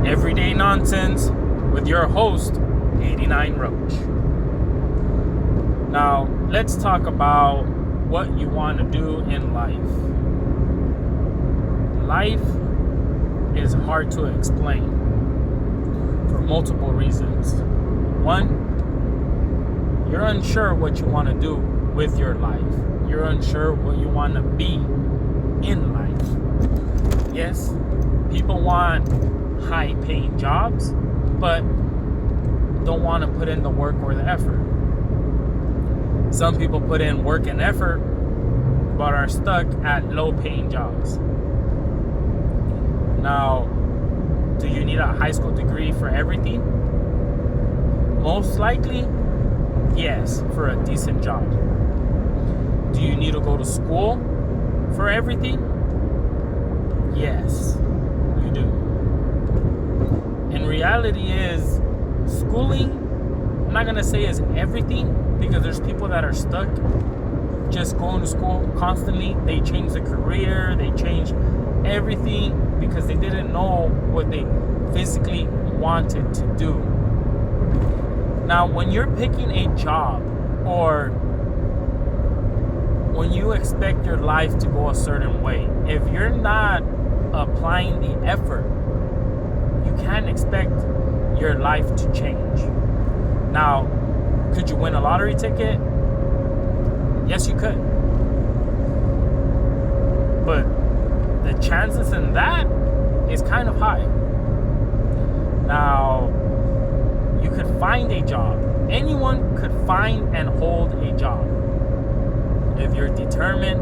Everyday Nonsense with your host, 89 Roach. Now, let's talk about what you want to do in life. Life is hard to explain for multiple reasons. One, you're unsure what you want to do with your life. You're unsure what you want to be in life. Yes, people want high-paying jobs, but don't want to put in the work or the effort. Some people put in work and effort, but are stuck at low-paying jobs. Now, do you need a high school degree for everything? Most likely, yes, for a decent job. Do you need to go to school for everything? Yes, you do. And reality is, schooling, I'm not going to say is everything, because there's people that are stuck just going to school constantly. They change their career, they change everything because they didn't know what they physically wanted to do. Now, when you're picking a job or when you expect your life to go a certain way, if you're not applying the effort, you can't expect your life to change. Now, could you win a lottery ticket? Yes, you could. But the chances in that is kind of high. Now, you could find a job. Anyone could find and hold a job if you're determined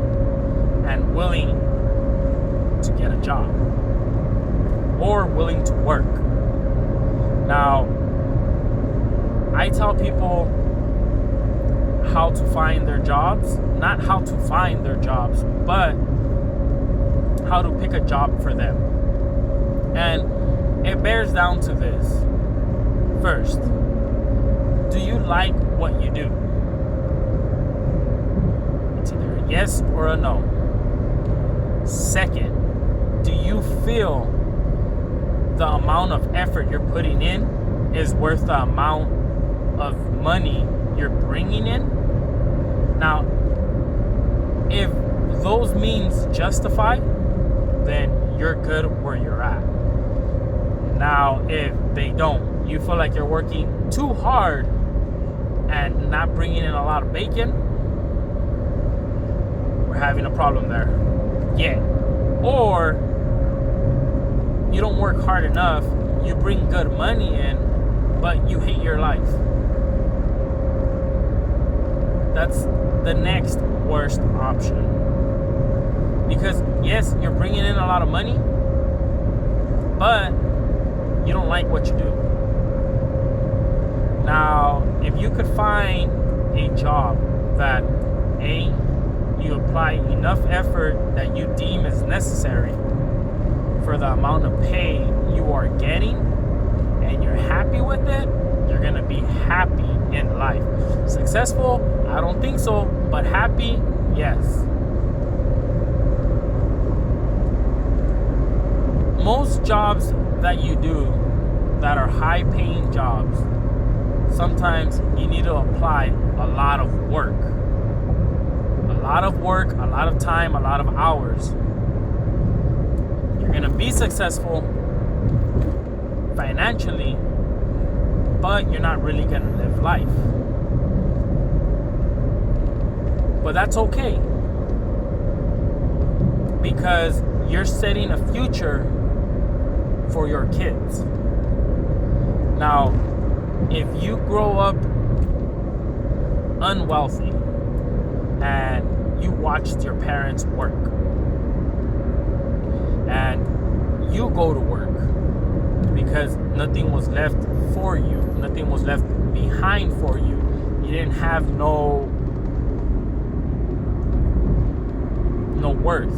and willing to get a job or willing to work. Now, I tell people how to find their jobs, not how to find their jobs, but how to pick a job for them. And it bears down to this. First, do you like what you do? It's either a yes or a no. Second, do you feel the amount of effort you're putting in is worth the amount of money you're bringing in? Now, if those means justify, then you're good where you're at. Now, if they don't, you feel like you're working too hard and not bringing in a lot of bacon, we're having a problem there. Yeah. Or you don't work hard enough, you bring good money in, but you hate your life. That's the next worst option. Because yes, you're bringing in a lot of money, but you don't like what you do. Now, if you could find a job that A, you apply enough effort that you deem is necessary for the amount of pay you are getting, and you're happy with it, you're going to be happy in life. Successful? I don't think so, but happy? Yes. Most jobs that you do that are high-paying jobs, sometimes you need to apply a lot of work. A lot of work, a lot of time, a lot of hours. You're going to be successful financially, but you're not really going to live life. But that's okay, because you're setting a future for your kids. Now, if you grow up unwealthy and you watched your parents work and you go to work because nothing was left for you, nothing was left behind for you, you didn't have no worth.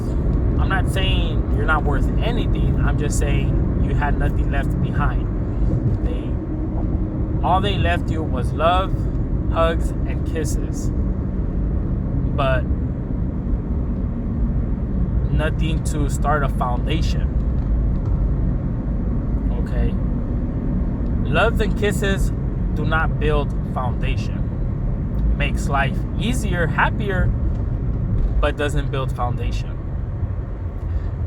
I'm not saying you're not worth anything. I'm just saying you had nothing left behind. All they left you was love, hugs, and kisses. But nothing to start a foundation. Okay? Love and kisses do not build foundation. Makes life easier, happier, but doesn't build foundation.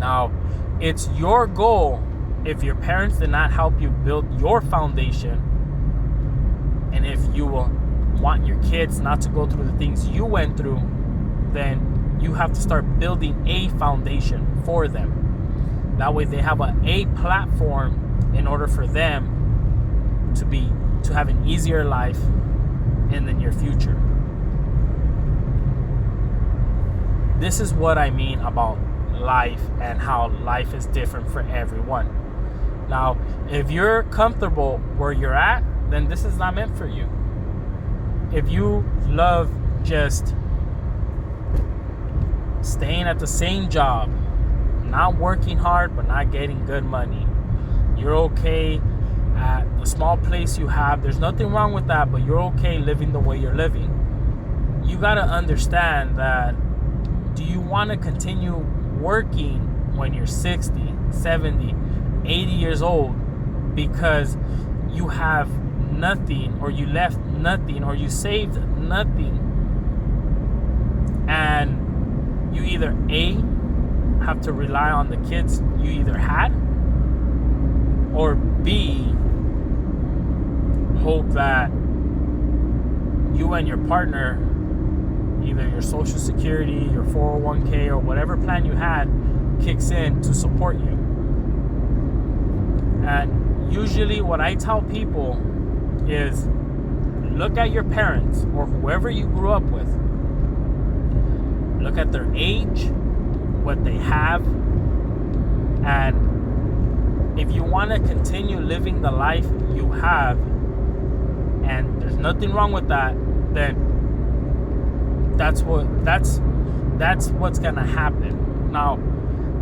Now, it's your goal. If your parents did not help you build your foundation, and if you will want your kids not to go through the things you went through, then you have to start building a foundation for them. That way they have a platform in order for them to have an easier life in the near future. This is what I mean about life and how life is different for everyone. Now, if you're comfortable where you're at, then this is not meant for you. If you love just staying at the same job, not working hard but not getting good money, you're okay at the small place you have, there's nothing wrong with that, but you're okay living the way you're living. You got to understand that, do you want to continue working when you're 60, 70, 80 years old because you have nothing, or you left nothing, or you saved nothing, and you either A, have to rely on the kids you either had, or B, hope that you and your partner, either your Social Security, your 401k, or whatever plan you had, kicks in to support you. And usually what I tell people is, look at your parents or whoever you grew up with. Look at their age, what they have, and if you want to continue living the life you have, and there's nothing wrong with that, then that's what's gonna happen. Now,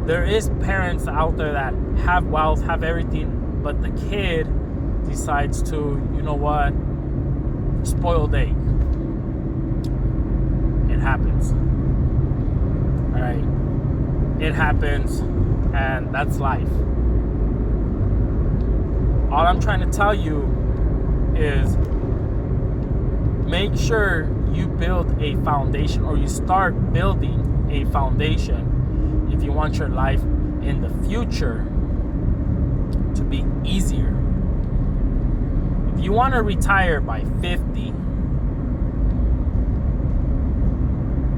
there is parents out there that have wealth, have everything, but the kid decides to, you know what, spoiled egg. It happens. All right, it happens, and that's life. All I'm trying to tell you is, make sure you build a foundation, or you start building a foundation if you want your life in the future to be easier. If you want to retire by 50,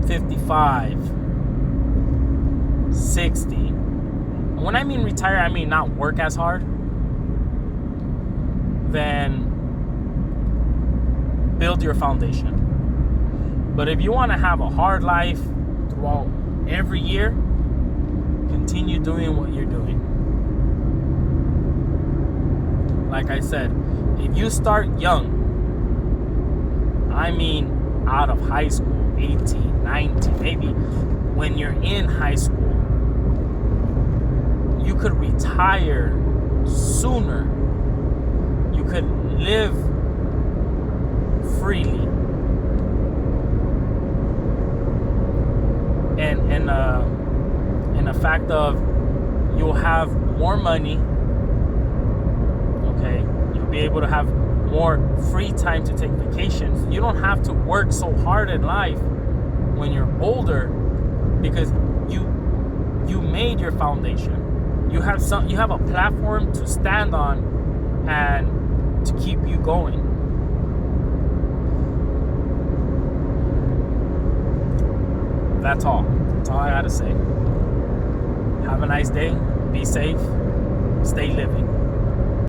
55, 60, and when I mean retire, I mean not work as hard, then build your foundation. But if you want to have a hard life throughout every year, continue doing what you're doing. Like I said, if you start young, I mean out of high school, 18, 19, maybe when you're in high school, you could retire sooner. You could live freely. And in the fact of, you'll have more money, okay? You'll be able to have more free time to take vacations. You don't have to work so hard in life when you're older, because you made your foundation. You have a platform to stand on and to keep you going. That's all. That's all I gotta say. Have a nice day. Be safe. Stay living.